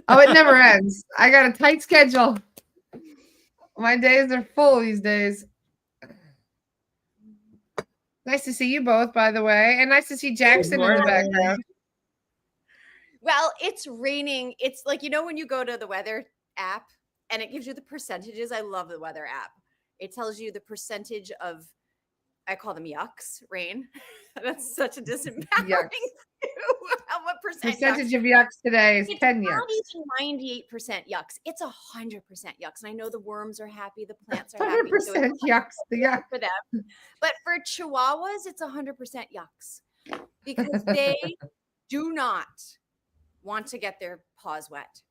Oh, it never ends. I got a tight schedule. My days are full these days. Nice to see you both, by the way. And nice to see Jackson in the background. Well, it's raining. It's like, when you go to the weather app and it gives you the percentages. I love the weather app. It tells you the percentage of, I call them yucks, rain. That's such a disempowering what percentage of yucks today is it's 10 not yucks. even 98% yucks. It's 100% yucks. And I know the worms are happy, the plants are 100% happy. So it's yucks. The yuck. for them. But for Chihuahuas, it's 100% yucks because they do not want to get their paws wet.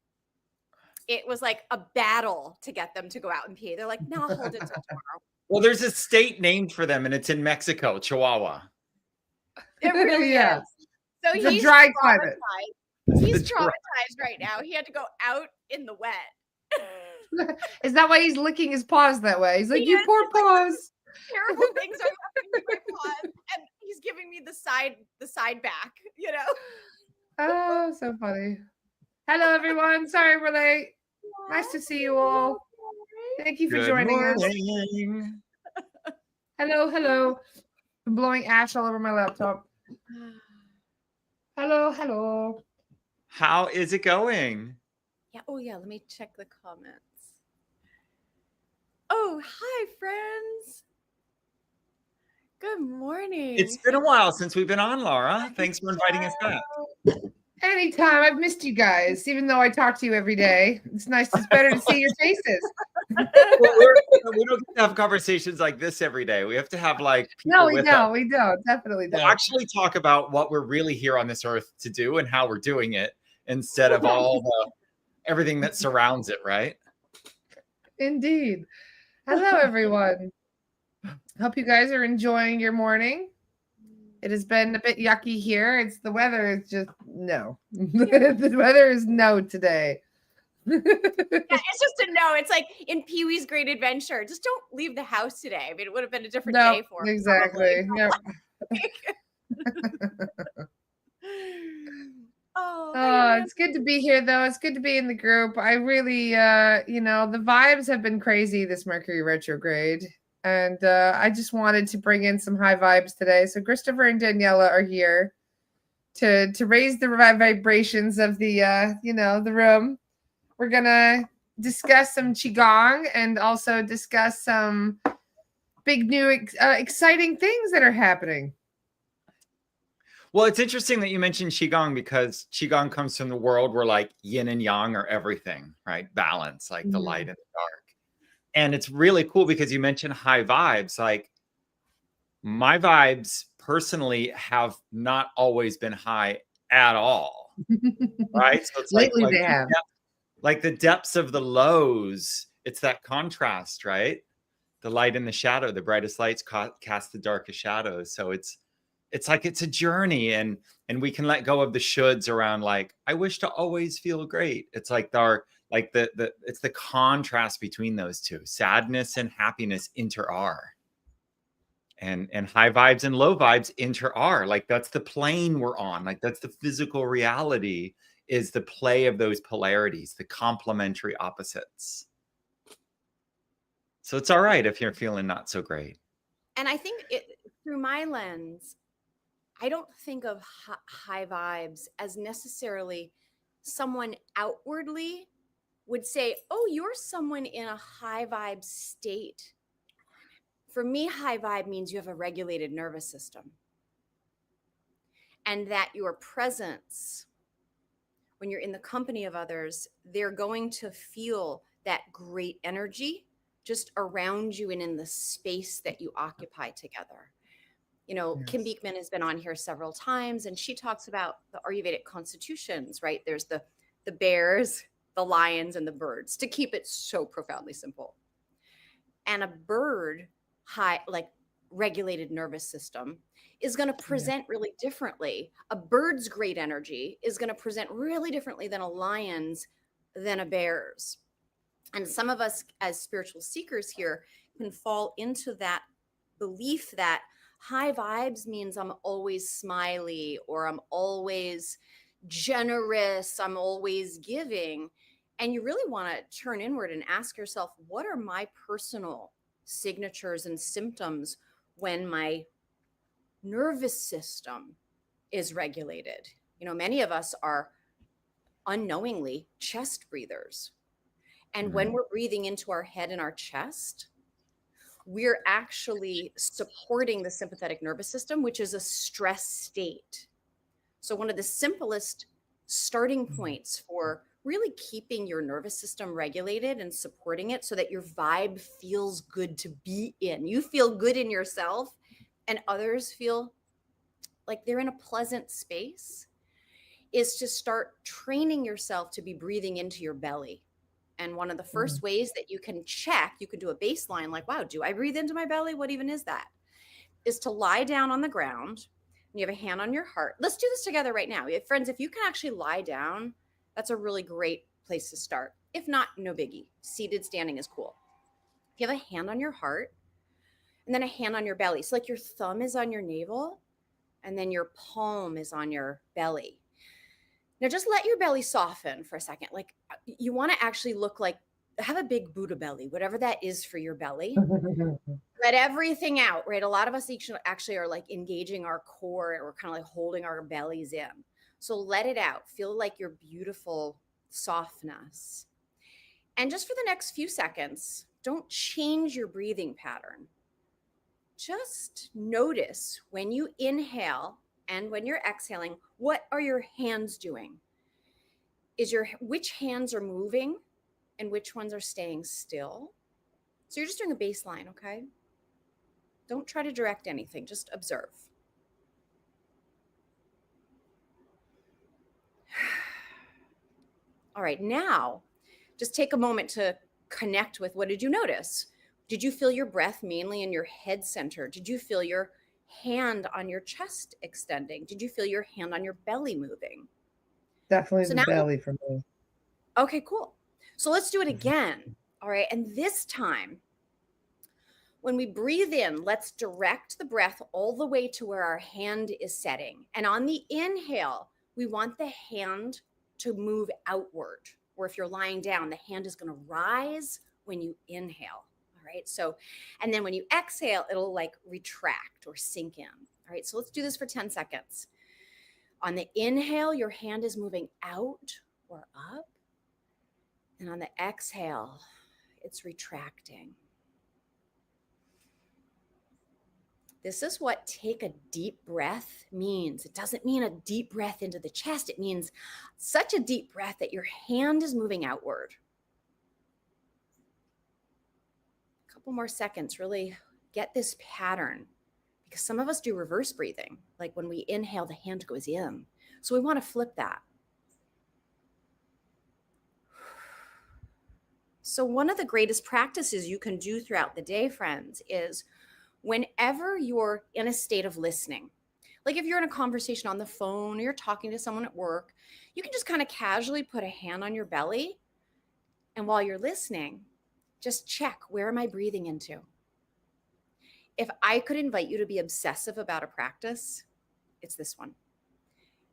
It was like a battle to get them to go out and pee. They're like, no, I'll hold it till tomorrow. Well, there's a state named for them, and it's in Mexico, Chihuahua. It really is. So it's a dry climate. He's traumatized right now. He had to go out in the wet. Is that why he's licking his paws that way? He's like, you poor paws. Terrible things are happening to my paws, and he's giving me the side back, Oh, so funny. Hello, everyone. Sorry we're late. Nice to see you all. Thank you for joining us. Hello. I'm blowing ash all over my laptop. Hello. How is it going? Yeah. Oh, yeah. Let me check the comments. Oh, hi, friends. Good morning. It's been a while since we've been on, Laura. Thanks for inviting us back. Anytime. I've missed you guys, even though I talk to you every day. It's better to see your faces. We don't get to have conversations like this every day. We have to have No, we don't. Definitely don't. We'll actually talk about what we're really here on this earth to do and how we're doing it instead of everything that surrounds it, right? Indeed. Hello, everyone. Hope you guys are enjoying your morning. It has been a bit yucky here. The weather is just no. The weather is no today. Yeah, it's just a no. It's like in Pee-wee's Great Adventure. Just don't leave the house today. I mean, it would have been a different day for him. Exactly. Yep. Oh, it's good to be here, though. It's good to be in the group. I really, the vibes have been crazy this Mercury retrograde. And I just wanted to bring in some high vibes today. So Christopher and Daniela are here to raise the vibrations of the, the room. We're going to discuss some Qigong and also discuss some big new exciting things that are happening. Well, it's interesting that you mentioned Qigong because Qigong comes from the world where yin and yang are everything, right? Balance, the light and the dark. And it's really cool because you mentioned high vibes. My vibes personally have not always been high at all, right? So it's lately they have. The depths of the lows, it's that contrast, right? The light and the shadow, the brightest lights cast the darkest shadows. So it's a journey, and we can let go of the shoulds around I wish to always feel great. It's it's the contrast between those two. Sadness and happiness inter-are. And high vibes and low vibes inter-are. That's the plane we're on. That's the physical reality, is the play of those polarities, the complementary opposites. So it's all right if you're feeling not so great. And I think through my lens, I don't think of high vibes as necessarily someone outwardly would say, oh, you're someone in a high vibe state. For me, high vibe means you have a regulated nervous system. And that your presence, when you're in the company of others, they're going to feel that great energy just around you and in the space that you occupy together. Yes. Kim Beekman has been on here several times, and she talks about the Ayurvedic constitutions, right? There's the bears, the lions, and the birds, to keep it so profoundly simple. And a bird, regulated nervous system, is going to present really differently. A bird's great energy is going to present really differently than a lion's, than a bear's. And some of us as spiritual seekers here can fall into that belief that high vibes means I'm always smiley, or I'm always generous, I'm always giving. And you really want to turn inward and ask yourself, what are my personal signatures and symptoms when my nervous system is regulated? You know, many of us are unknowingly chest breathers. And when we're breathing into our head and our chest, we're actually supporting the sympathetic nervous system, which is a stress state. So one of the simplest starting points for really keeping your nervous system regulated and supporting it so that your vibe feels good to be in. You feel good in yourself and others feel like they're in a pleasant space, is to start training yourself to be breathing into your belly. And one of the first ways that you can check, you can do a baseline like, wow, do I breathe into my belly? What even is that? Is to lie down on the ground and you have a hand on your heart. Let's do this together right now. Friends, if you can actually lie down, that's a really great place to start. If not, no biggie. Seated, standing is cool. If you have a hand on your heart and then a hand on your belly, so like your thumb is on your navel and then your palm is on your belly. Now just let your belly soften for a second. Like you want to actually look like, have a big Buddha belly, whatever that is for your belly. Let everything out, right? A lot of us actually are like engaging our core and we're kind of like holding our bellies in. So let it out. Feel like your beautiful softness. And just for the next few seconds, don't change your breathing pattern. Just notice when you inhale and when you're exhaling, what are your hands doing? Which hands are moving and which ones are staying still? So you're just doing a baseline, okay? Don't try to direct anything, just observe. All right, now just take a moment to connect with, what did you notice? Did you feel your breath mainly in your head center? Did you feel your hand on your chest extending? Did you feel your hand on your belly moving? Definitely So the now, belly for me. okay, cool. So let's do it again. All right, and this time, when we breathe in, let's direct the breath all the way to where our hand is setting. And on the inhale, we want the hand to move outward. Or if you're lying down, the hand is going to rise when you inhale. All right. So, and then when you exhale, it'll like retract or sink in. All right. So let's do this for 10 seconds. On the inhale, your hand is moving out or up. And on the exhale, it's retracting. This is what take a deep breath means. It doesn't mean a deep breath into the chest. It means such a deep breath that your hand is moving outward. A couple more seconds, really get this pattern, because some of us do reverse breathing. Like when we inhale, the hand goes in. So we want to flip that. So one of the greatest practices you can do throughout the day, friends, is whenever you're in a state of listening, like if you're in a conversation on the phone or you're talking to someone at work, you can just kind of casually put a hand on your belly. And while you're listening, just check, where am I breathing into? If I could invite you to be obsessive about a practice, it's this one.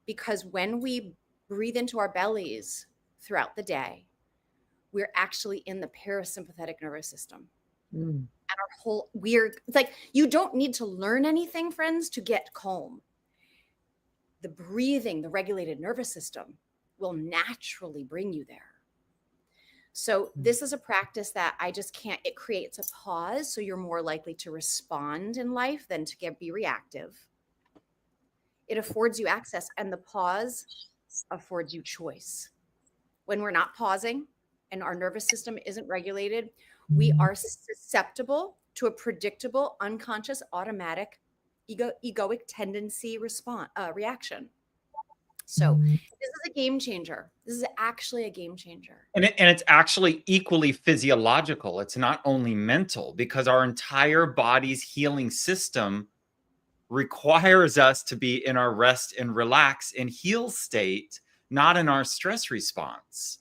Because when we breathe into our bellies throughout the day, we're actually in the parasympathetic nervous system. And our whole it's like, you don't need to learn anything, friends, to get calm. The breathing, the regulated nervous system will naturally bring you there. So this is a practice that I just can't, it creates a pause. So you're more likely to respond in life than to be reactive. It affords you access, and the pause affords you choice. When we're not pausing and our nervous system isn't regulated, we are susceptible to a predictable, unconscious, automatic, egoic tendency reaction. So this is a game changer. This is actually a game changer. And it's actually equally physiological. It's not only mental, because our entire body's healing system requires us to be in our rest and relax and heal state, not in our stress response.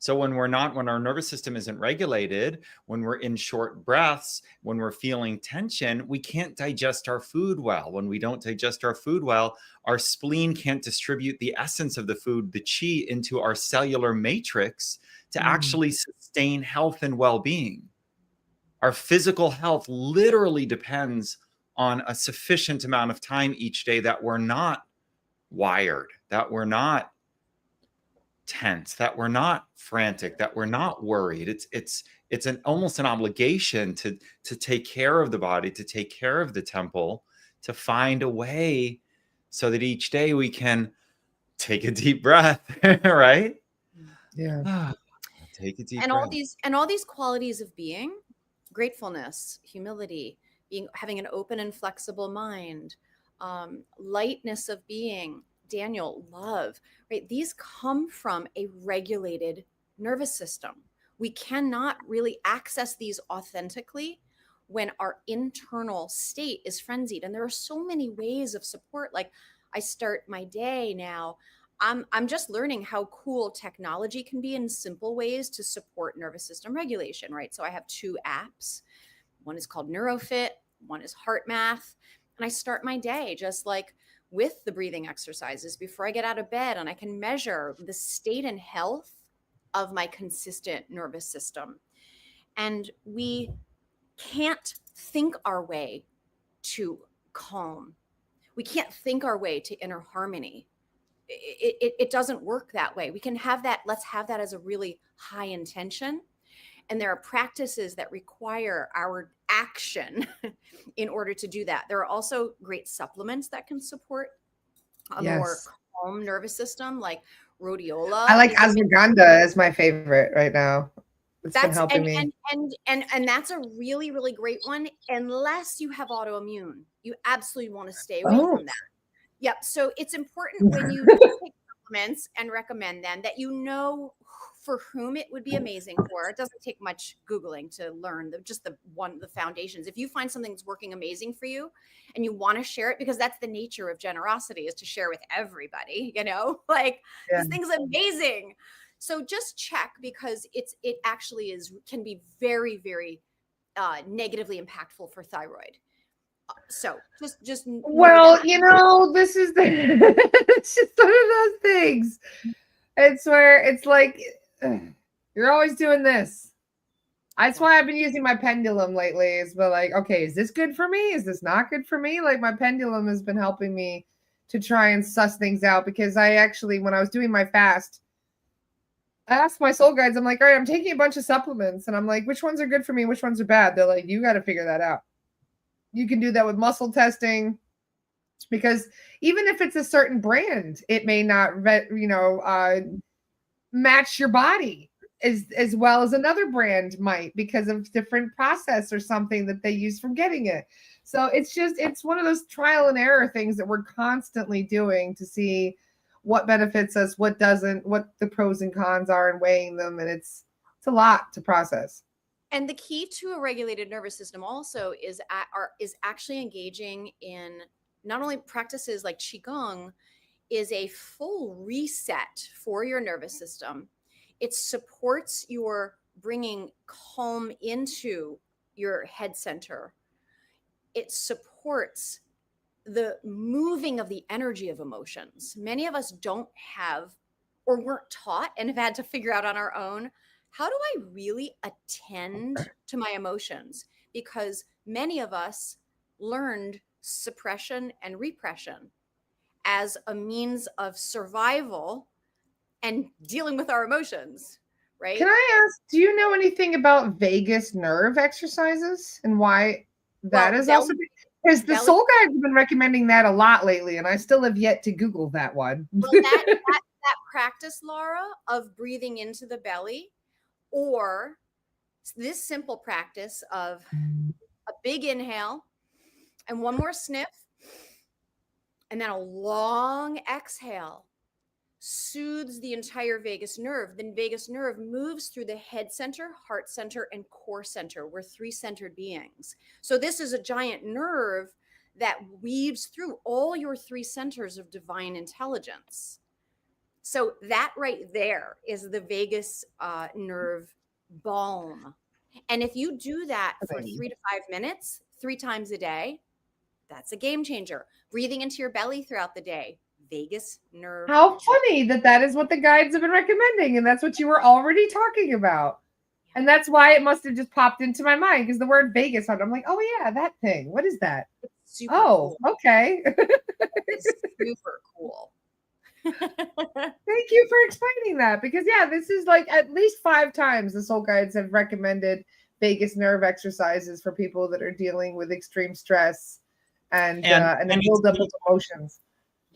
So when our nervous system isn't regulated, when we're in short breaths, when we're feeling tension, we can't digest our food well. When we don't digest our food well, our spleen can't distribute the essence of the food, the chi, into our cellular matrix to actually sustain health and well-being. Our physical health literally depends on a sufficient amount of time each day that we're not wired, that we're not tense, that we're not frantic, that we're not worried. It's almost an obligation to take care of the body, to take care of the temple, to find a way so that each day we can take a deep breath, right? Yeah. Take a deep And breath. all these qualities of being, gratefulness, humility, having an open and flexible mind, lightness of being, Daniel, love, right? These come from a regulated nervous system. We cannot really access these authentically when our internal state is frenzied. And there are so many ways of support. Like, I start my day now, I'm just learning how cool technology can be in simple ways to support nervous system regulation, right? So I have 2 apps. One is called NeuroFit, one is Heart Math. And I start my day just like with the breathing exercises before I get out of bed, and I can measure the state and health of my consistent nervous system. And we can't think our way to calm. We can't think our way to inner harmony. It doesn't work that way. We can have that. Let's have that as a really high intention. And there are practices that require our action in order to do that. There are also great supplements that can support a more calm nervous system, like rhodiola. I like ashwagandha as my favorite right now. It's been helping me. And that's a really, really great one, unless you have autoimmune. You absolutely want to stay away from that. Yep. So it's important when you take supplements and recommend them that you know for whom it would be amazing for. It doesn't take much Googling to learn the foundations. If you find something that's working amazing for you and you want to share it, because that's the nature of generosity, is to share with everybody, like this thing's amazing. So just check, because it actually can be very, very negatively impactful for thyroid. So just well, this is it's just one of those things. It's where it's like you're always doing this. That's why I've been using my pendulum lately. Is but like, okay, is this good for me? Is this not good for me? Like, my pendulum has been helping me to try and suss things out, because I actually, when I was doing my fast, I asked my soul guides, I'm like, all right, I'm taking a bunch of supplements, and I'm like, which ones are good for me? Which ones are bad? They're like, you got to figure that out. You can do that with muscle testing, because even if it's a certain brand, it may not, match your body as well as another brand might, because of different process or something that they use from getting it. So it's one of those trial and error things that we're constantly doing to see what benefits us, what doesn't, what the pros and cons are, and weighing them. And it's a lot to process. And the key to a regulated nervous system also is actually engaging in not only practices like Qigong, is a full reset for your nervous system. It supports your bringing calm into your head center. It supports the moving of the energy of emotions. Many of us don't have, or weren't taught, and have had to figure out on our own, how do I really attend to my emotions? Because many of us learned suppression and repression as a means of survival and dealing with our emotions, right? Can I ask, do you know anything about vagus nerve exercises and why that is also? Because the soul guides have been recommending that a lot lately, and I still have yet to Google that one. Well, that practice, Laura, of breathing into the belly, or this simple practice of a big inhale and one more sniff, and then a long exhale, soothes the entire vagus nerve. Then vagus nerve moves through the head center, heart center, and core center. We're 3-centered beings. So this is a giant nerve that weaves through all your 3 centers of divine intelligence. So that right there is the vagus nerve balm. And if you do that for 3 to 5 minutes, 3 times a day, that's a game changer. Breathing into your belly throughout the day, vagus nerve. How funny that is what the guides have been recommending, and that's what you were already talking about. And that's why it must have just popped into my mind, because the word Vegas, I'm like, oh yeah, that thing. What is that? It's super cool. Okay. It's super cool. Thank you for explaining that, because yeah, this is like at least 5 times the soul guides have recommended vagus nerve exercises for people that are dealing with extreme stress and a buildup of emotions.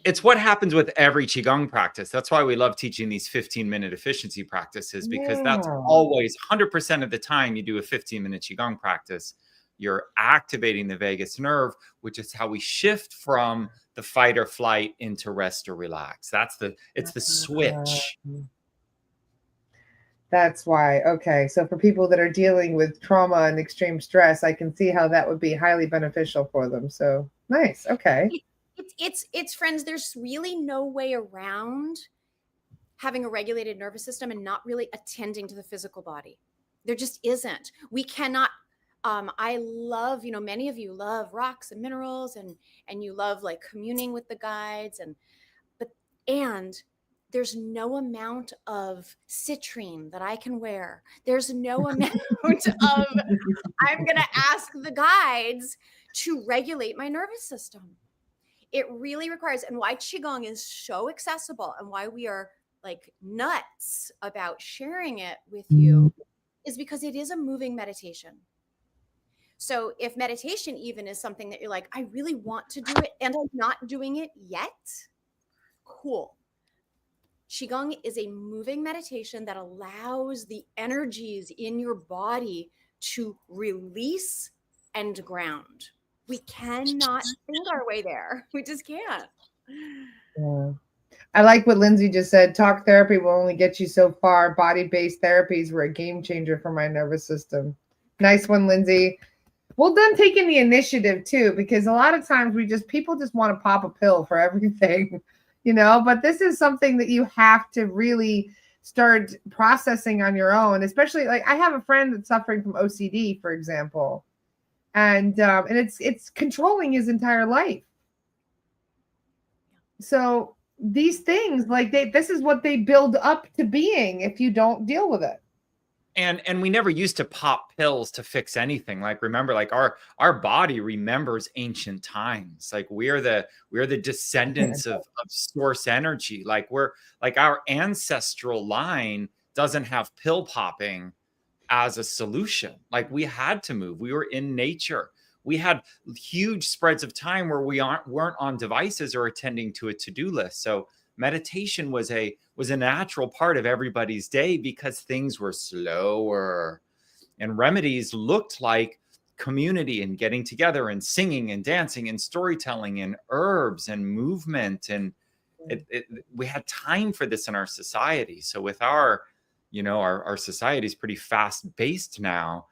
It's what happens with every Qigong practice. That's why we love teaching these 15-minute efficiency practices, because that's always 100% of the time you do a 15-minute Qigong practice, you're activating the vagus nerve, which is how we shift from the fight or flight into rest or relax. It's the switch. That's why. Okay. So for people that are dealing with trauma and extreme stress, I can see how that would be highly beneficial for them. So nice. Okay. It's friends, there's really no way around having a regulated nervous system and not really attending to the physical body. There just isn't. We cannot. I love, many of you love rocks and minerals, and you love like communing with the guides, and there's no amount of citrine that I can wear. There's no amount of, I'm going to ask the guides to regulate my nervous system. It really requires, and why Qigong is so accessible and why we are like nuts about sharing it with you is because it is a moving meditation. So if meditation even is something that you're like, I really want to do it and I'm not doing it yet, cool. Qigong is a moving meditation that allows the energies in your body to release and ground. We cannot think our way there. We just can't. Yeah. I like what Lindsay just said. Talk therapy will only get you so far. Body-based therapies were a game changer for my nervous system. Nice one, Lindsay. Well done taking the initiative too, because a lot of times people just want to pop a pill for everything, but this is something that you have to really start processing on your own, especially like I have a friend that's suffering from OCD, for example. And it's controlling his entire life. So these things, like this is what they build up to being if you don't deal with it. And we never used to pop pills to fix anything. Like, remember, like our body remembers ancient times. Like we're the descendants of source energy. Like our ancestral line doesn't have pill popping as a solution. Like we had to move. We were in nature. We had huge spreads of time where we weren't on devices or attending to a to-do list. So meditation was a natural part of everybody's day because things were slower, and remedies looked like community and getting together and singing and dancing and storytelling and herbs and movement. And we had time for this in our society. So with our society is pretty fast-paced now.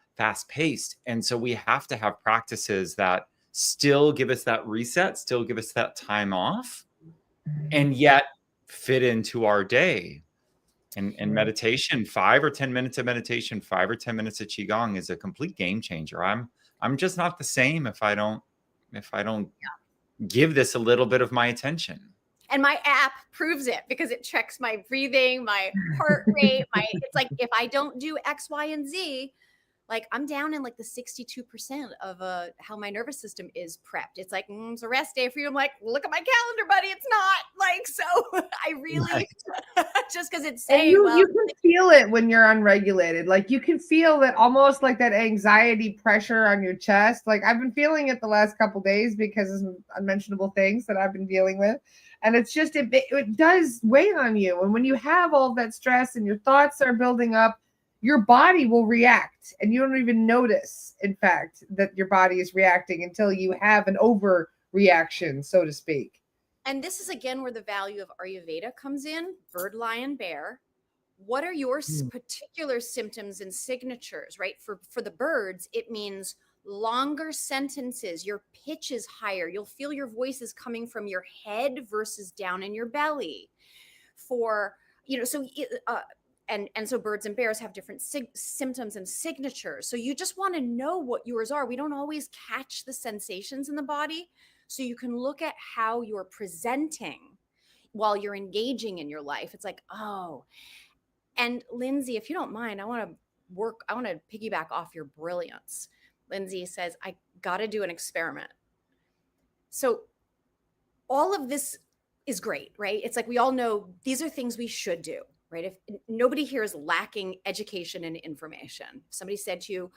And so we have to have practices that still give us that reset, still give us that time off, and yet fit into our day. And meditation, 5 or 10 minutes of meditation, 5 or 10 minutes of Qigong is a complete game changer. I'm just not the same if I don't give this a little bit of my attention. And my app proves it because it checks my breathing, my heart rate, it's like if I don't do X, Y, and Z, like I'm down in like the 62% of how my nervous system is prepped. It's like, it's a rest day for you. I'm like, look at my calendar, buddy. It's not like, so I really, just because it's saying, you can feel it when you're unregulated. Like you can feel that almost like that anxiety pressure on your chest. Like I've been feeling it the last couple of days because of some unmentionable things that I've been dealing with. And it's just, it does weigh on you. And when you have all that stress and your thoughts are building up, your body will react and you don't even notice, in fact, that your body is reacting until you have an overreaction, so to speak. And this is again where the value of Ayurveda comes in. Bird, lion, bear. What are your particular symptoms and signatures, right? For the birds, it means longer sentences. Your pitch is higher. You'll feel your voice is coming from your head versus down in your belly. for, so and so birds and bears have different symptoms and signatures. So you just want to know what yours are. We don't always catch the sensations in the body. So you can look at how you're presenting while you're engaging in your life. It's like, oh, and Lindsay, if you don't mind, I want to piggyback off your brilliance. Lindsay says, I got to do an experiment. So all of this is great, right? It's like, we all know these are things we should do. Right? If nobody here is lacking education and information. If somebody said to you,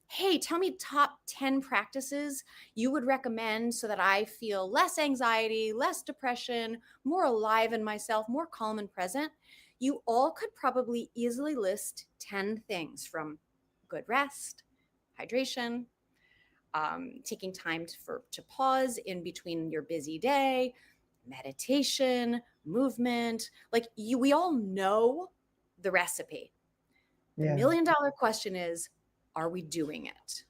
hey, tell me top 10 practices you would recommend so that I feel less anxiety, less depression, more alive in myself, more calm and present, you all could probably easily list 10 things, from good rest, hydration, taking time to pause in between your busy day, meditation, movement. Like, we all know the recipe. The $1 million question is, are we doing it?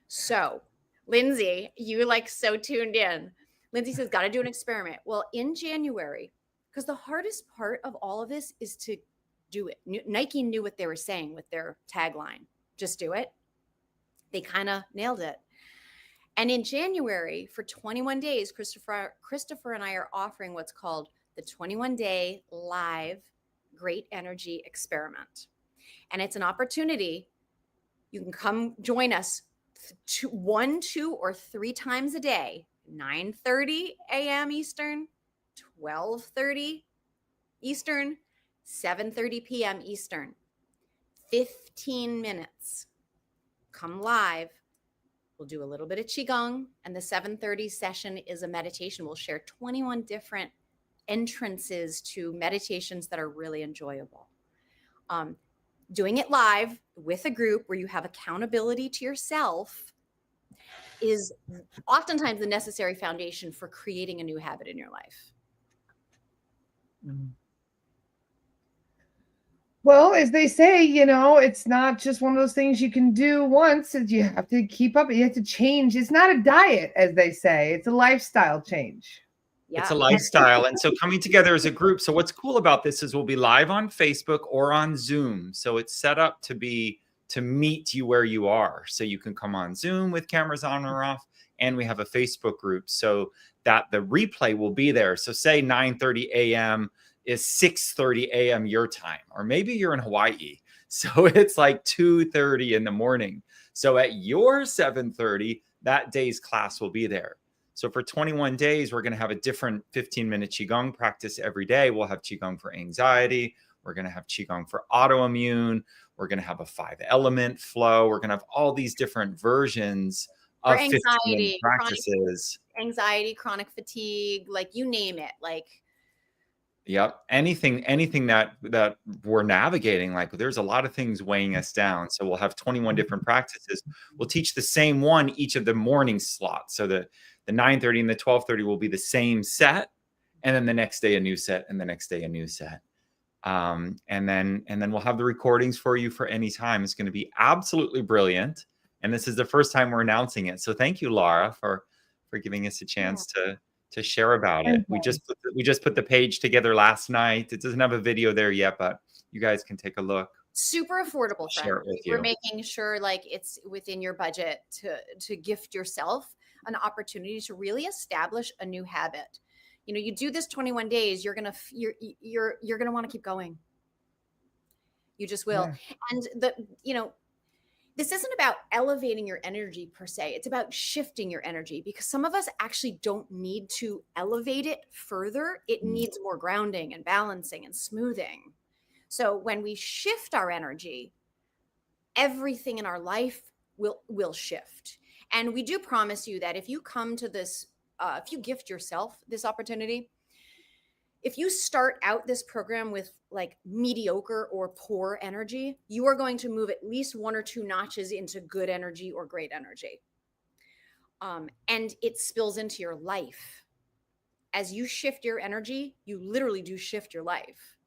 So Lindsay, you so tuned in. Lindsay says, got to do an experiment. Well, in January, because the hardest part of all of this is to do it. Nike knew what they were saying with their tagline, just do it. They kind of nailed it. And in January, for 21 days, Christopher and I are offering what's called the 21-day live Great Energy Experiment. And it's an opportunity. You can come join us 1, 2, or 3 times a day, 9:30 a.m. Eastern, 12:30 Eastern, 7:30 p.m. Eastern. 15 minutes. Come live. We'll do a little bit of Qigong, and the 7:30 session is a meditation. We'll share 21 different entrances to meditations that are really enjoyable. Doing it live with a group where you have accountability to yourself is oftentimes the necessary foundation for creating a new habit in your life. Well, as they say, it's not just one of those things you can do once. You have to keep up. You have to change. It's not a diet, as they say. It's a lifestyle change. Yeah. It's a lifestyle. And so coming together as a group. So what's cool about this is we'll be live on Facebook or on Zoom. So it's set up to meet you where you are. So you can come on Zoom with cameras on or off. And we have a Facebook group so that the replay will be there. So say 9:30 a.m. is 6:30 a.m. your time, or maybe you're in Hawaii. So it's 2:30 in the morning. So at your 7:30, that day's class will be there. So for 21 days, we're going to have a different 15-minute Qigong practice every day. We'll have Qigong for anxiety. We're going to have Qigong for autoimmune. We're going to have a 5-element flow. We're going to have all these different versions of for anxiety, practices. Chronic fatigue, you name it. Yep. Anything that we're navigating, there's a lot of things weighing us down. So we'll have 21 different practices. We'll teach the same one each of the morning slots. So the 9:30 and the 12:30 will be the same set. And then the next day, a new set, and the next day, a new set. And then we'll have the recordings for you for any time. It's going to be absolutely brilliant. And this is the first time we're announcing it. So thank you, Laura, for giving us a chance to share about it. We just put the page together last night. It doesn't have a video there yet, but you guys can take a look. Super affordable, Share it with you. We're making sure it's within your budget to gift yourself an opportunity to really establish a new habit. You do this 21 days, you're gonna want to keep going. You just will. Yeah. And this isn't about elevating your energy per se. It's about shifting your energy, because some of us actually don't need to elevate it further. It needs more grounding and balancing and smoothing. So when we shift our energy, everything in our life will shift. And we do promise you that if you come to this, if you gift yourself this opportunity, if you start out this program with mediocre or poor energy, you are going to move at least 1 or 2 notches into good energy or great energy. And it spills into your life. As you shift your energy, you literally do shift your life.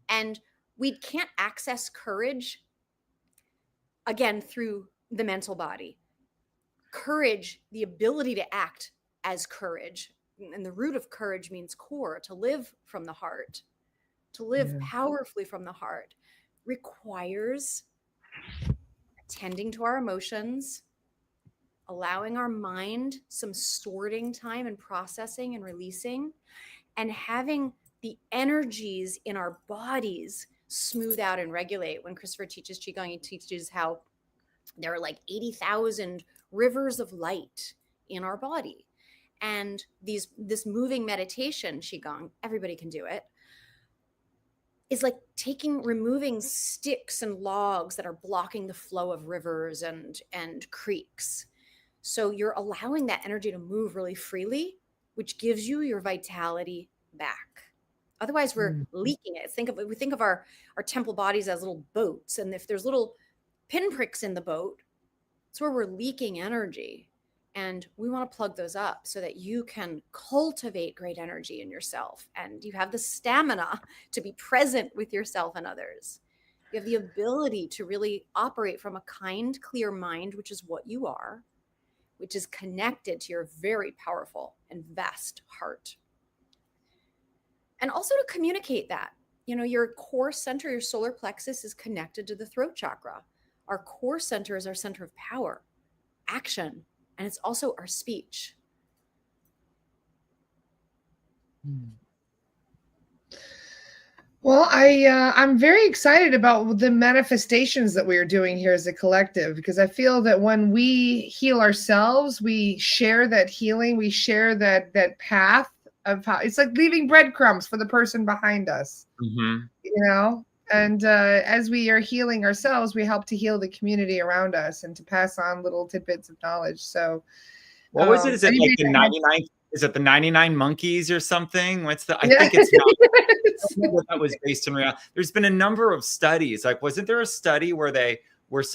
And we can't access courage, again, through the mental body. Courage, the ability to act as courage, and the root of courage means core, to live from the heart, to live Yeah. powerfully from the heart requires attending to our emotions, allowing our mind some sorting time and processing and releasing, and having the energies in our bodies smooth out and regulate. When Christopher teaches Qigong, he teaches how there are like 80,000 rivers of light in our body. And this moving meditation, Qigong, everybody can do it, is like removing sticks and logs that are blocking the flow of rivers and creeks. So you're allowing that energy to move really freely, which gives you your vitality back. Otherwise, we're leaking it. We think of our temple bodies as little boats. And if there's little pinpricks in the boat, it's where we're leaking energy. And we want to plug those up so that you can cultivate great energy in yourself. And you have the stamina to be present with yourself and others. You have the ability to really operate from a kind, clear mind, which is what you are, which is connected to your very powerful and vast heart. And also to communicate that, your core center, your solar plexus is connected to the throat chakra. Our core center is our center of power, action, and it's also our speech. Well, I'm very excited about the manifestations that we are doing here as a collective, because I feel that when we heal ourselves, we share that healing, we share that path of how it's like leaving breadcrumbs for the person behind us, and as we are healing ourselves, we help to heal the community around us and to pass on little tidbits of knowledge. So what was it? Is it like the 99? Is it the 99 monkeys or something? I think it's not. I don't know what that was based on reality. There's been a number of studies. Like, wasn't there a study where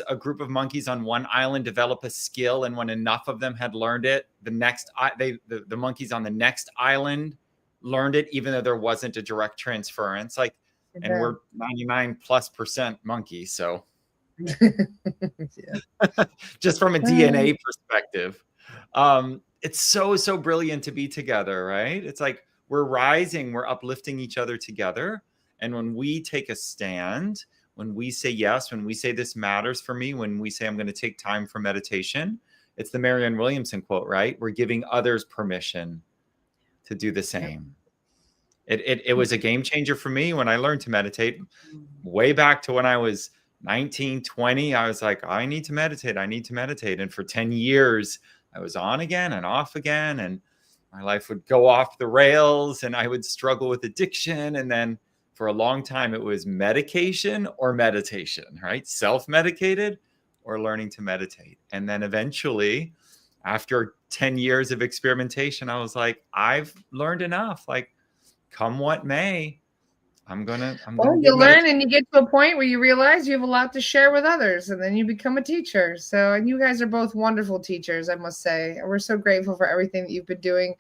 a group of monkeys on one island develop a skill, and when enough of them had learned it, the monkeys on the next island learned it, even though there wasn't a direct transference. And we're 99+% monkeys, so just from a DNA perspective. It's so brilliant to be together, right? It's like we're rising, we're uplifting each other together. And when we take a stand, when we say yes, when we say this matters for me, when we say I'm going to take time for meditation, it's the Marianne Williamson quote, right? We're giving others permission to do the same. It was a game changer for me when I learned to meditate way back to when I was 19, 20. I was like, I need to meditate. And for 10 years, I was on again and off again, and my life would go off the rails and I would struggle with addiction. And then for a long time, it was medication or meditation, right? Self-medicated or learning to meditate. And then eventually, after 10 years of experimentation, I was like, I've learned enough. Like, come what may, I'm gonna you learn and you get to a point where you realize you have a lot to share with others, and then you become a teacher. So, and you guys are both wonderful teachers, I must say. We're so grateful for everything that you've been doing.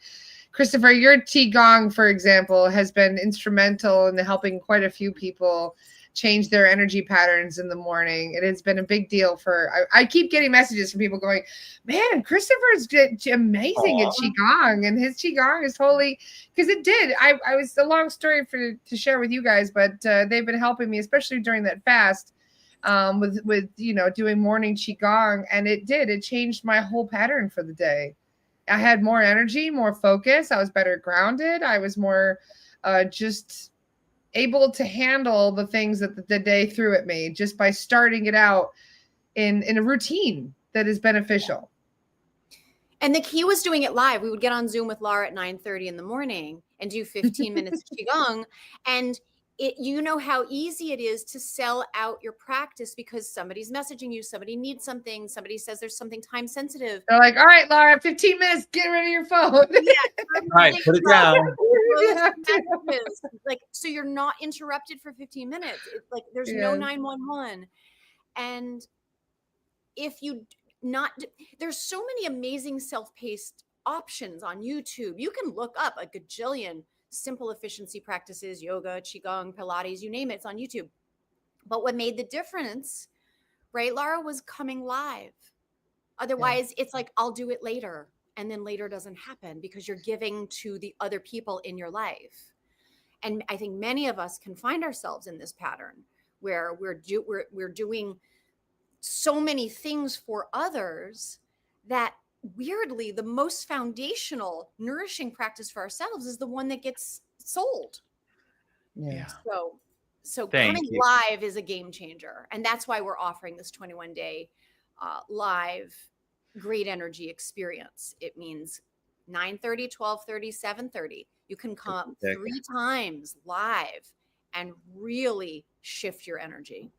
Christopher, your Qigong, for example, has been instrumental in helping quite a few people change their energy patterns in the morning. It has been a big deal I keep getting messages from people going, man, Christopher's amazing at Qigong, and his Qigong is totally, because it did. I was a long story to share with you guys, but they've been helping me, especially during that fast, with doing morning Qigong, and it changed my whole pattern for the day. I had more energy, more focus. I was better grounded. I was more just able to handle the things that the day threw at me just by starting it out in a routine that is beneficial. And the key was doing it live. We would get on Zoom with Laura at 9:30 in the morning and do 15 minutes of Qigong. And you know how easy it is to sell out your practice because somebody's messaging you, somebody needs something, somebody says there's something time sensitive. They're like, all right, Laura, 15 minutes, get rid of your phone. Right, put it down. Like, so you're not interrupted for 15 minutes. It's like there's no 911. And if you there's so many amazing self-paced options on YouTube. You can look up a gajillion simple efficiency practices, yoga, Qigong, Pilates, you name it, it's on YouTube. But what made the difference, right, Laura, was coming live. Otherwise, it's like, I'll do it later. And then later doesn't happen because you're giving to the other people in your life. And I think many of us can find ourselves in this pattern where we're doing so many things for others that weirdly the most foundational nourishing practice for ourselves is the one that gets sold. Yeah. So Thank coming you. live is a game changer. And that's why we're offering this 21-day live great energy experience. It means 9:30, 12:30, 7:30. You can come 3 times live and really shift your energy.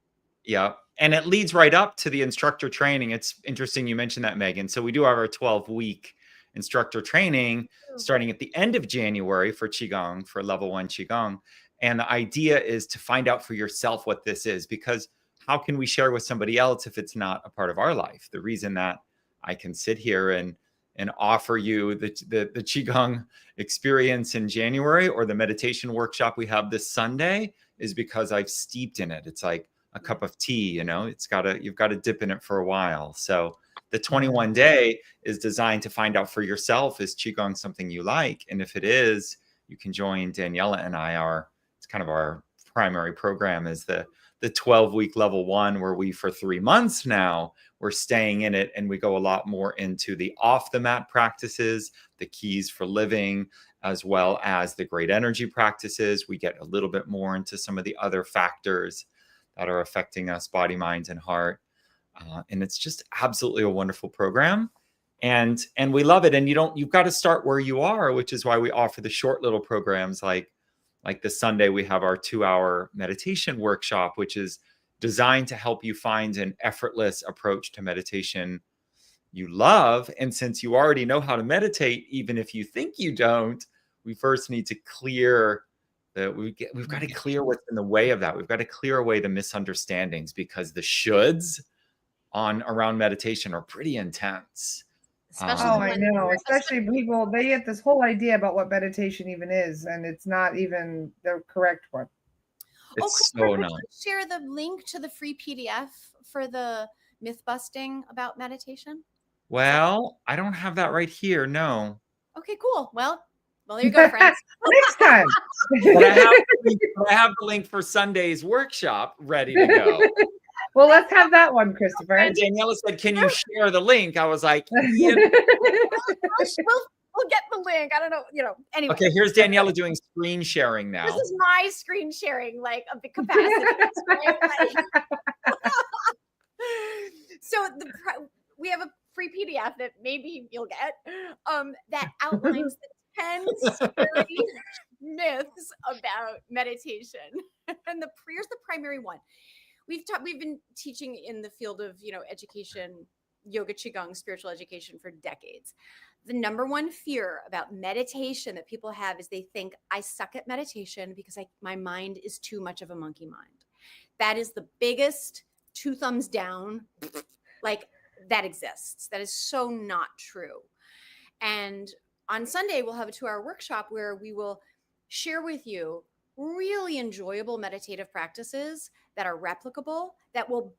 Yeah. And it leads right up to the instructor training. It's interesting you mentioned that, Megan. So we do have our 12-week instructor training starting at the end of January for Qigong, for level 1 Qigong. And the idea is to find out for yourself what this is, because how can we share with somebody else if it's not a part of our life? The reason that I can sit here and offer you the Qigong experience in January or the meditation workshop we have this Sunday is because I've steeped in it. It's like a cup of tea, you know, you've got to dip in it for a while. So the 21 day is designed to find out for yourself, is Qigong something you like? And if it is, you can join Daniela and I. It's kind of our primary program is the 12-week level 1, where we, for 3 months now, we're staying in it. And we go a lot more into the off the mat practices, the keys for living, as well as the great energy practices. We get a little bit more into some of the other factors that are affecting us, body, mind, and heart. And it's just absolutely a wonderful program. And we love it. And you've got to start where you are, which is why we offer the short little programs like this Sunday, we have our 2-hour meditation workshop, which is designed to help you find an effortless approach to meditation you love. And since you already know how to meditate, even if you think you don't, we first need to clear we've got to clear what's in the way of that. We've got to clear away the misunderstandings, because the shoulds around meditation are pretty intense. I know. Especially people, they get this whole idea about what meditation even is, and it's not even the correct one. It's so not. Share the link to the free PDF for the myth busting about meditation. Well, I don't have that right here. No. Okay, cool. Well, there you go, friends. Next time. But I have the link for Sunday's workshop ready to go. Well, let's have that one, Christopher. And Daniela said, "Can you share the link?" I was like, We'll get the link. I don't know, anyway. Okay, here's Daniela doing screen sharing now. This is my screen sharing, like a big capacity. So we have a free PDF that maybe you'll get that outlines the 10 scary myths about meditation. And here's the primary one. We've been teaching in the field of, education, yoga, qigong, spiritual education for decades. The number one fear about meditation that people have is they think, I suck at meditation because my mind is too much of a monkey mind. That is the biggest 2 thumbs down, like, that exists. That is so not true. And on Sunday, we'll have a 2-hour workshop where we will share with you really enjoyable meditative practices that are replicable, that will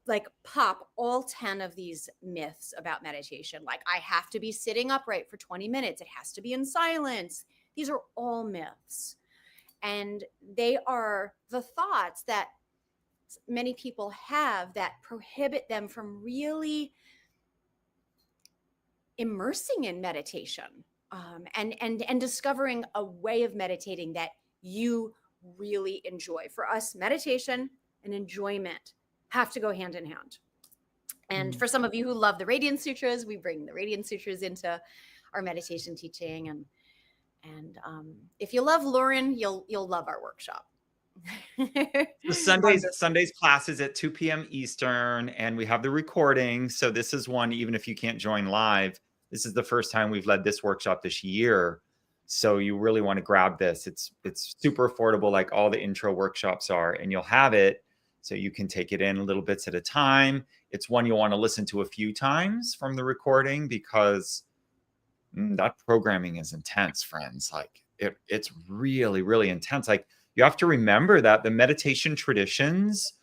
pop all 10 of these myths about meditation. Like, I have to be sitting upright for 20 minutes. It has to be in silence. These are all myths. And they are the thoughts that many people have that prohibit them from really immersing in meditation and discovering a way of meditating that you really enjoy. For us, meditation and enjoyment have to go hand in hand. And for some of you who love the Radiance Sutras, we bring the Radiance Sutras into our meditation teaching. And if you love Lauren, you'll love our workshop. Sunday's class is at 2 p.m. Eastern, and we have the recording. So this is one, even if you can't join live, this is the first time we've led this workshop this year. So you really want to grab this. It's super affordable, like all the intro workshops are, and you'll have it so you can take it in little bits at a time. It's one you'll want to listen to a few times from the recording, because that programming is intense, friends. Like it's really, really intense. Like, you have to remember that the meditation traditions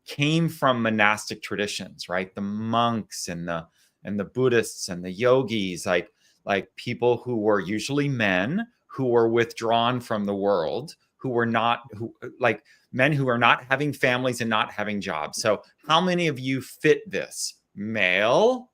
came from monastic traditions, right? The monks and the Buddhists and the yogis, like people who were usually men who were withdrawn from the world, who are not, like men who are not having families and not having jobs. So how many of you fit this? Male,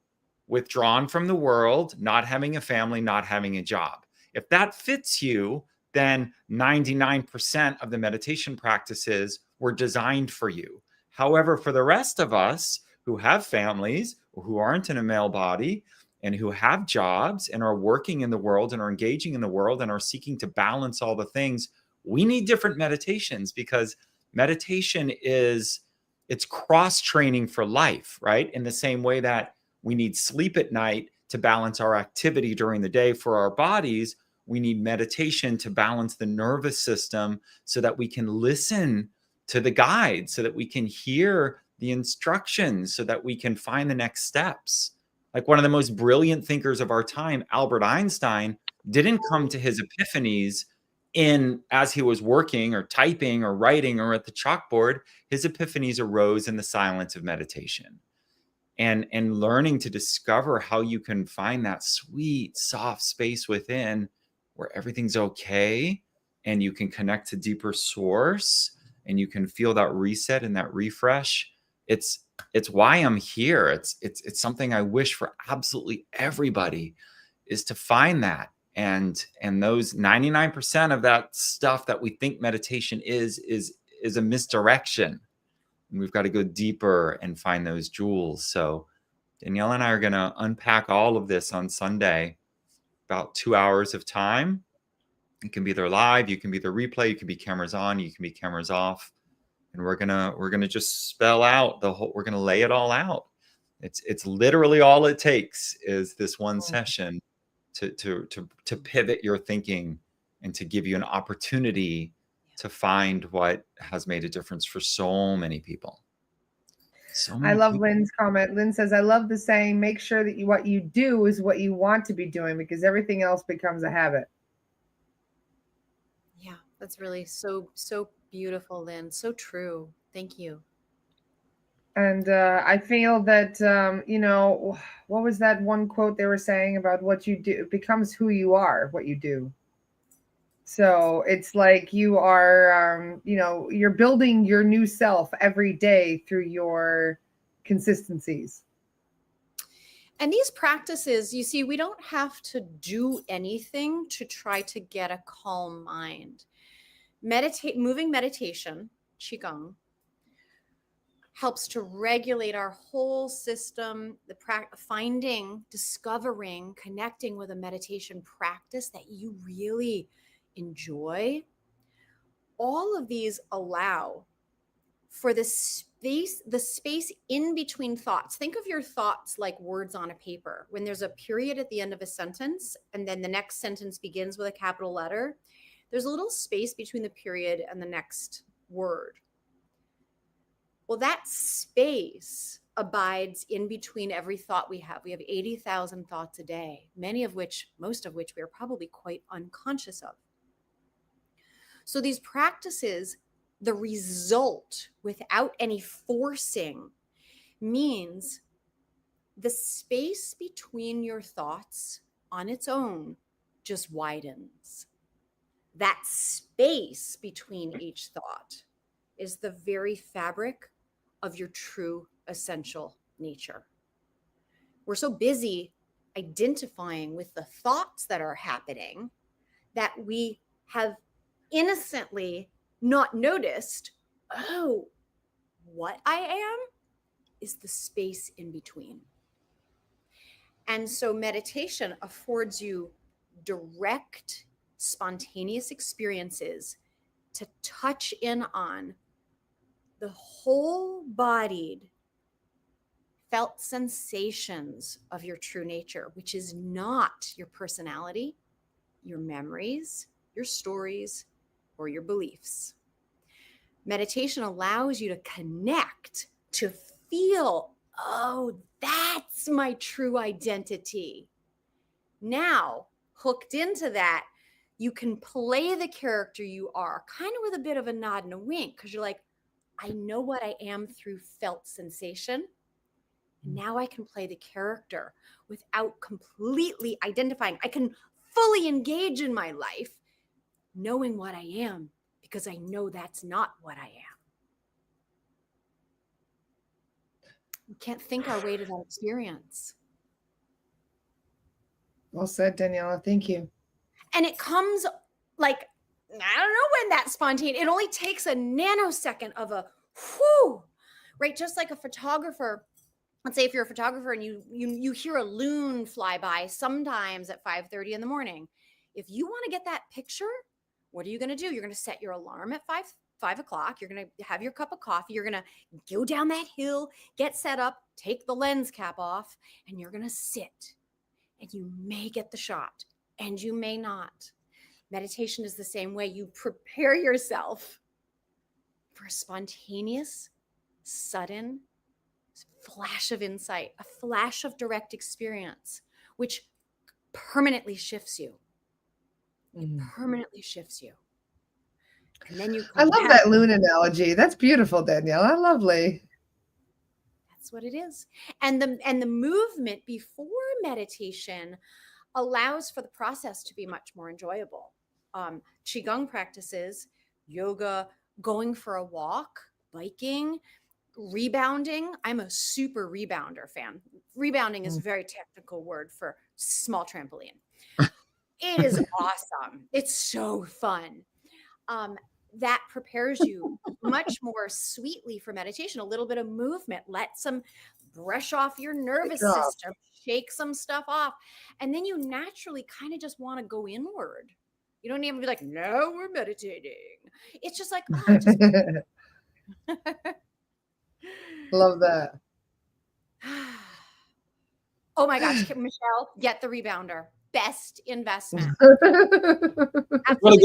withdrawn from the world, not having a family, not having a job. If that fits you, then 99% of the meditation practices were designed for you. However, for the rest of us who have families, who aren't in a male body, and who have jobs and are working in the world and are engaging in the world and are seeking to balance all the things, we need different meditations, because meditation it's cross training for life, right? In the same way that we need sleep at night to balance our activity during the day for our bodies, we need meditation to balance the nervous system so that we can listen to the guide, so that we can hear the instructions, so that we can find the next steps. Like one of the most brilliant thinkers of our time, Albert Einstein, didn't come to his epiphanies as he was working or typing or writing or at the chalkboard. His epiphanies arose in the silence of meditation. And learning to discover how you can find that sweet, soft space within where everything's okay and you can connect to deeper source and you can feel that reset and that refresh. It's why I'm here. It's something I wish for absolutely everybody, is to find that. And those 99% of that stuff that we think meditation is a misdirection. And we've got to go deeper and find those jewels. So Daniela and I are going to unpack all of this on Sunday, about 2 hours of time. It can be either live, you can be the replay, you can be cameras on, you can be cameras off. And we're gonna just spell out we're gonna lay it all out. It's literally all it takes is this one session to pivot your thinking and to give you an opportunity to find what has made a difference for so many people. I love Lynn's comment. Lynn says, I love the saying, make sure that what you do is what you want to be doing, because everything else becomes a habit. Yeah, that's really so beautiful, Lynn. So true. Thank you. And I feel that, what was that one quote they were saying about what you do? It becomes who you are, what you do. So it's like you are, you're building your new self every day through your consistencies. And these practices, you see, we don't have to do anything to try to get a calm mind. Moving meditation, Qigong, helps to regulate our whole system, discovering, connecting with a meditation practice that you really enjoy. All of these allow for the space in between thoughts. Think of your thoughts like words on a paper. When there's a period at the end of a sentence, and then the next sentence begins with a capital letter, there's a little space between the period and the next word. Well, that space abides in between every thought we have. We have 80,000 thoughts a day, most of which we are probably quite unconscious of. So these practices, the result without any forcing, means the space between your thoughts on its own just widens. That space between each thought is the very fabric of your true essential nature. We're so busy identifying with the thoughts that are happening that we have innocently not noticed, oh, what I am is the space in between. And so meditation affords you direct, spontaneous experiences to touch in on the whole-bodied felt sensations of your true nature, which is not your personality, your memories, your stories, or your beliefs. Meditation allows you to connect, to feel, oh, that's my true identity. Now, hooked into that, you can play the character you are, kind of with a bit of a nod and a wink, because you're like, I know what I am through felt sensation. Now I can play the character without completely identifying. I can fully engage in my life knowing what I am because I know that's not what I am. We can't think our way to that experience. Well said, Daniela. Thank you. And it comes like, I don't know when that's spontaneous. It only takes a nanosecond of a whoo, right? Just like a photographer. Let's say if you're a photographer and you hear a loon fly by sometimes at 5:30 in the morning. If you want to get that picture, what are you going to do? You're going to set your alarm at 5 o'clock. You're going to have your cup of coffee. You're going to go down that hill, get set up, take the lens cap off, and you're going to sit. And you may get the shot and you may not. Meditation is the same way. You prepare yourself for a spontaneous, sudden flash of insight, a flash of direct experience, which permanently shifts you. Permanently shifts you. And then you I love that loon analogy. That's beautiful, Daniela. Lovely. That's what it is. And the movement before meditation allows for the process to be much more enjoyable. Qigong practices, yoga, going for a walk, biking, rebounding. I'm a super rebounder fan. Rebounding is a very technical word for small trampoline. It is awesome. It's so fun. That prepares you much more sweetly for meditation. A little bit of movement, let some brush off your nervous system, shake some stuff off. And then you naturally kind of just want to go inward. You don't even be like, no, we're meditating. It's just like, oh, just love that. Oh my gosh, Michelle, get the rebounder. Best investment. It's really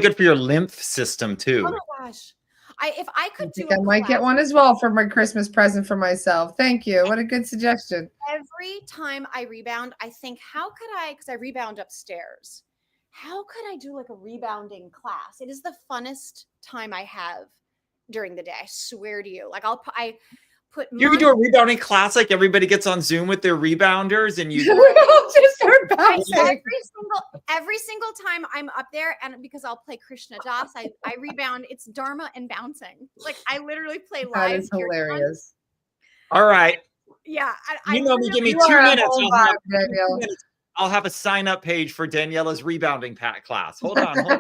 good for your lymph system too. Oh my gosh. If I could do I might get one as well for my Christmas present for myself. Thank you. What a good suggestion. Every time I rebound, I think, how could I, because I rebound upstairs, how could I do like a rebounding class? It is the funnest time I have during the day. I swear to you. Like I put You ever do a rebounding class, like everybody gets on Zoom with their rebounders and you just start bouncing. Every single time I'm up there, and because I'll play Krishna Das, I rebound. It's Dharma and bouncing. Like I literally play live. That is hilarious. All right. Yeah. Give me 2 minutes. I'll have a sign up page for Daniela's rebounding class. Hold on. Bouncing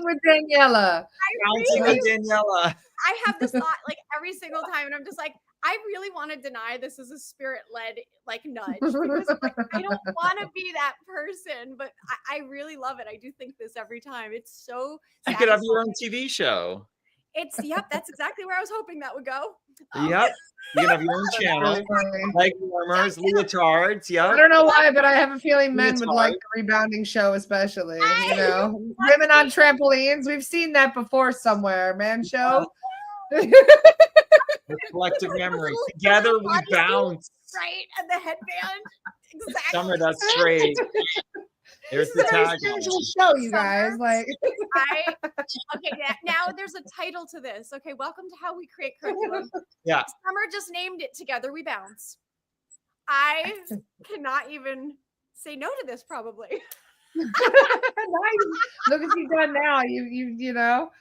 with Daniela. Bouncing with Daniela. I have this thought like every single time, and I'm just like, I really want to deny this is a spirit-led like nudge because like, I don't want to be that person, but I really love it. I do think this every time. It's so you could have your own TV show. That's exactly where I was hoping that would go. Yep. You can have your own channel. Like warmers, leotards. Yeah. I don't know why, but I have a feeling men would like the rebounding show, especially. Women on trampolines. We've seen that before somewhere. Man show. The collective memory. Together we bounce. Right, and the headband. Exactly. Summer, that's straight. There's the tag. Show, you guys. Like, okay, now there's a title to this. Okay, welcome to How We Create Curriculum. Yeah. Summer just named it Together We Bounce. I cannot even say no to this, probably. Look what you've done now. You know.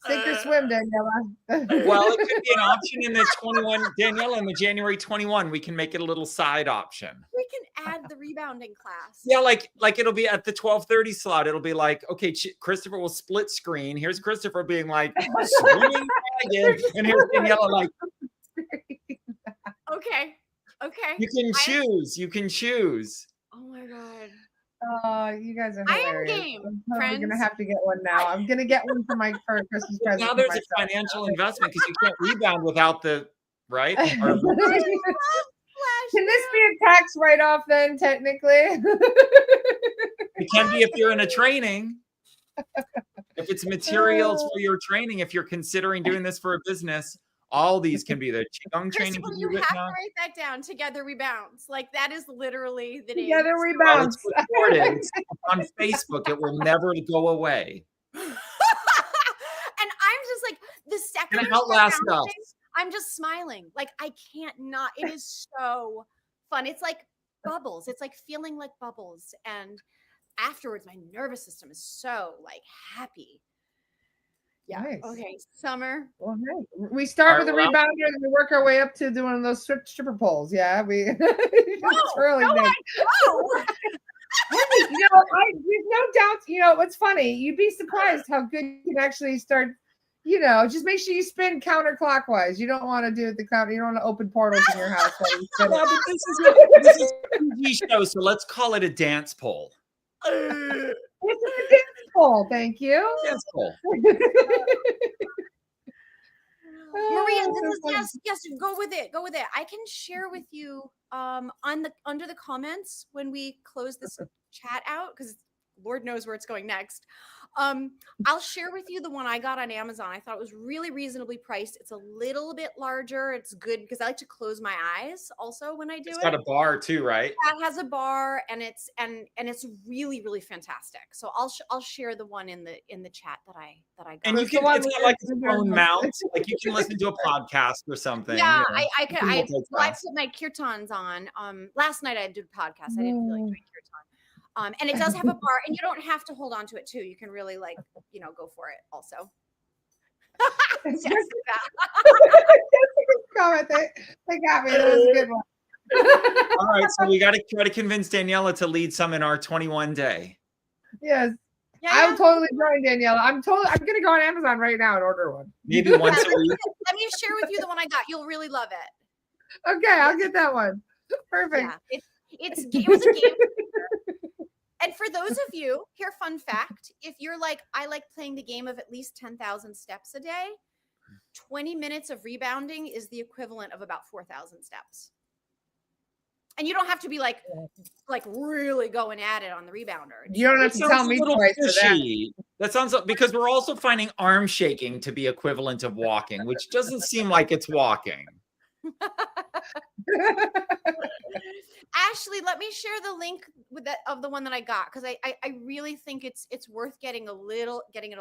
Sink or swim, Daniela. Well, it could be an option in the 21, Daniela, in the January 21. We can make it a little side option. We can add the rebounding class. Yeah, like it'll be at the 12:30 slot. It'll be like, okay, Christopher will split screen. Here's Christopher being like, swimming dragon, and here's Daniela like. Okay. You can choose. Oh my God. Oh, you guys are hilarious. I am game, I'm gonna have to get one now. I'm gonna get one for Christmas present. Now there's a financial investment because you can't rebound without the right. Can this be a tax write-off then? Technically, it can be if you're in a training. If it's materials for your training, if you're considering doing this for a business. All these can be the Qigong training. You have to write that down. Together we bounce. Like that is literally the name. Together we bounce. It's on Facebook. It will never go away. And I'm just like the second I'm just smiling. Like I can't not. It is so fun. It's like bubbles. It's like feeling like bubbles. And afterwards, my nervous system is so like happy. Yeah. Nice. Okay. Summer. Well, hey, we start with a Alright, well- rebounder and we work our way up to doing those stripper poles. Yeah, we. It's No, really big. no. Hey, you know, there's no doubt. You know, what's funny? You'd be surprised how good you can actually start. You know, just make sure you spin counterclockwise. You don't want to do it the counter. You don't want to open portals in your house while you spin Yeah, it. but this is a TV show, so let's call it a dance pole. This is a dance pole. Thank you. Dance pole. Maria, Oh, this so is funny. yes, go with it. Go with it. I can share with you under the comments when we close this chat out, because Lord knows where it's going next. I'll share with you the one I got on Amazon. I thought it was really reasonably priced. It's a little bit larger. It's good because I like to close my eyes also when I do It's it. got a bar too, right? That has a bar, and it's really, really fantastic. So I'll share the one in the chat that I got. And you It's the can, one it's we got like use a in our phone house. mount. Like you can listen to a podcast or something. Yeah, you know. I You can I multitask. put my kirtans on. Last night I did a podcast. I didn't feel like doing kirtan. And it does have a bar, and you don't have to hold on to it too. You can really go for it also. It's Jessica. Comment. They got me. That was a good one. All right, so we got to try to convince Daniela to lead some in our 21 day. Yes, Yeah, I'm yeah. totally joining Daniela. I'm gonna go on Amazon right now and order one. Maybe once a week. Let me share with you the one I got. You'll really love it. Okay, I'll get that one. Perfect. Yeah, it was a game. And for those of you, here, fun fact: if you're like, I like playing the game of at least 10,000 steps a day, 20 minutes of rebounding is the equivalent of about 4,000 steps. And you don't have to be like really going at it on the rebounder. You don't have to That tell sounds a me little twice for that. fishy. That sounds because we're also finding arm shaking to be equivalent of walking, which doesn't seem like it's walking. Ashley, let me share the link of the one that I got, because I really think it's worth getting it a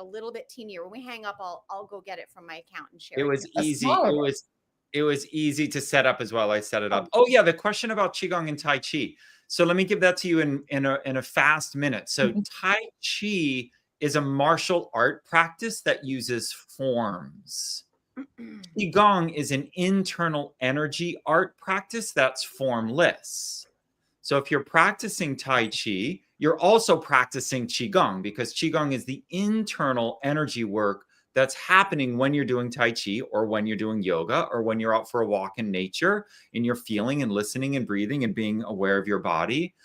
little bit teenier. When we hang up, I'll go get it from my account and share It it. was A easy. smaller It one. was easy to set up as well. I set it up. Oh yeah, the question about qigong and tai chi. So let me give that to you in a fast minute. So tai chi is a martial art practice that uses forms. Qigong is an internal energy art practice that's formless. So if you're practicing Tai Chi, you're also practicing Qigong, because Qigong is the internal energy work that's happening when you're doing Tai Chi, or when you're doing yoga, or when you're out for a walk in nature and you're feeling and listening and breathing and being aware of your body.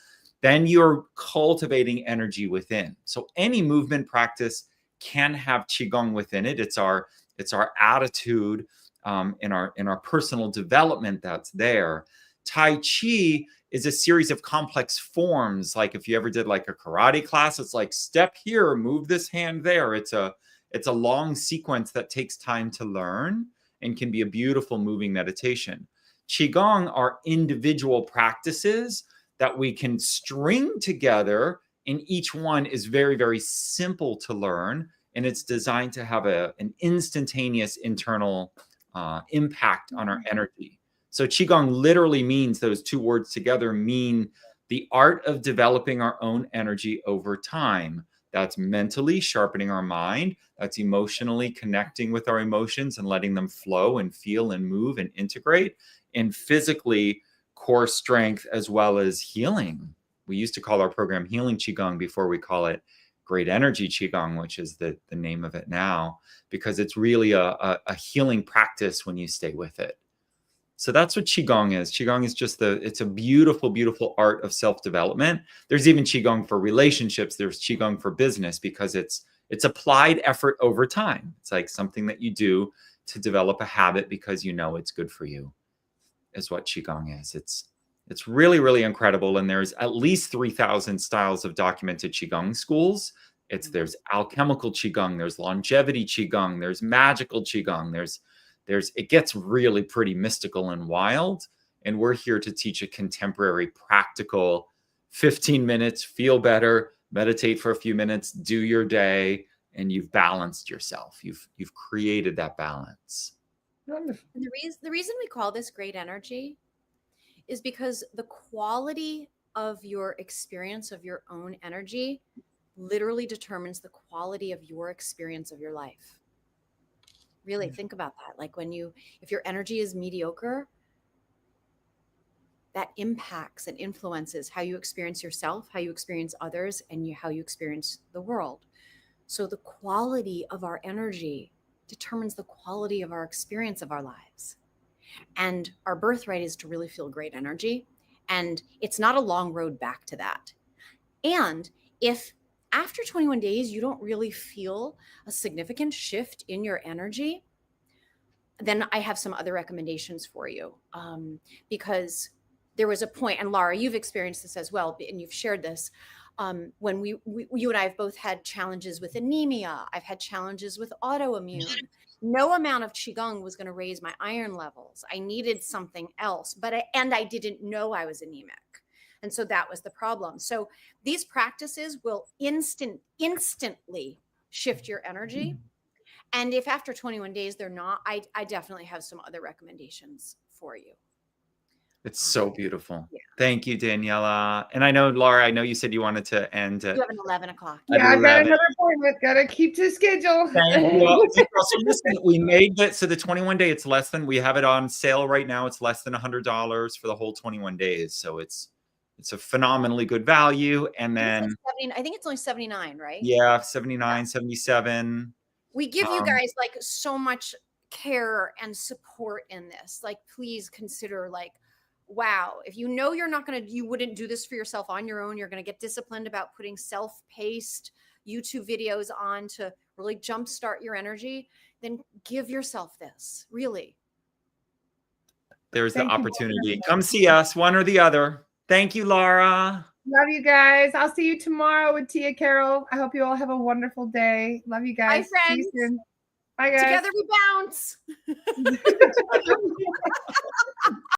Then you're cultivating energy within. So any movement practice can have Qigong within it. It's our attitude in our personal development that's there. Tai Chi is a series of complex forms. Like if you ever did like a karate class, it's like step here, move this hand there. It's a long sequence that takes time to learn and can be a beautiful moving meditation. Qigong are individual practices that we can string together, and each one is very, very simple to learn, and it's designed to have an instantaneous internal impact on our energy. So Qigong literally means, those two words together mean the art of developing our own energy over time. That's mentally sharpening our mind. That's emotionally connecting with our emotions and letting them flow and feel and move and integrate. And physically, core strength as well as healing. We used to call our program Healing Qigong before we call it Great Energy Qigong, which is the name of it now, because it's really a healing practice when you stay with it. So that's what Qigong is. Qigong is just it's a beautiful, beautiful art of self-development. There's even Qigong for relationships. There's Qigong for business, because it's applied effort over time. It's like something that you do to develop a habit because you know it's good for you, is what Qigong is. It's really, really incredible. And there's at least 3,000 styles of documented Qigong schools. There's alchemical Qigong, there's longevity Qigong, there's magical Qigong, it gets really pretty mystical and wild. And we're here to teach a contemporary, practical 15 minutes, feel better, meditate for a few minutes, do your day, and you've balanced yourself. You've created that balance. Wonderful. And the reason we call this great energy is because the quality of your experience of your own energy literally determines the quality of your experience of your life. Really think about that. Like if your energy is mediocre, that impacts and influences how you experience yourself, how you experience others, and how you experience the world. So the quality of our energy determines the quality of our experience of our lives. And our birthright is to really feel great energy. And it's not a long road back to that. And if after 21 days, you don't really feel a significant shift in your energy, then I have some other recommendations for you. Because there was a point, and Laura, you've experienced this as well, and you've shared this. When you and I have both had challenges with anemia, I've had challenges with autoimmune. No amount of Qigong was going to raise my iron levels. I needed something else, and I didn't know I was anemic. And so that was the problem. So these practices will instantly shift your energy. And if after 21 days they're not, I definitely have some other recommendations for you. It's so beautiful. Yeah. Thank you, Daniela. And I know, Laura, I know you said you wanted to end at You have an 11 o'clock. Yeah, I've got another appointment. Got to keep to schedule. Thank you. So listen, we made it. So the 21 day, we have it on sale right now. It's less than $100 for the whole 21 days. So it's a phenomenally good value. And then I think it's only 79, right? Yeah, 79, 77. We give you guys like so much care and support in this. Like, please consider like, wow, if you know you wouldn't do this for yourself on your own, you're going to get disciplined about putting self-paced YouTube videos on to really jumpstart your energy, then give yourself this, really. There's the opportunity. Come see us, one or the other. Thank you, Laura. Love you guys. I'll see you tomorrow with Tia Carol. I hope you all have a wonderful day. Love you guys. Bye, friends. See you soon. Bye, guys. Together we bounce.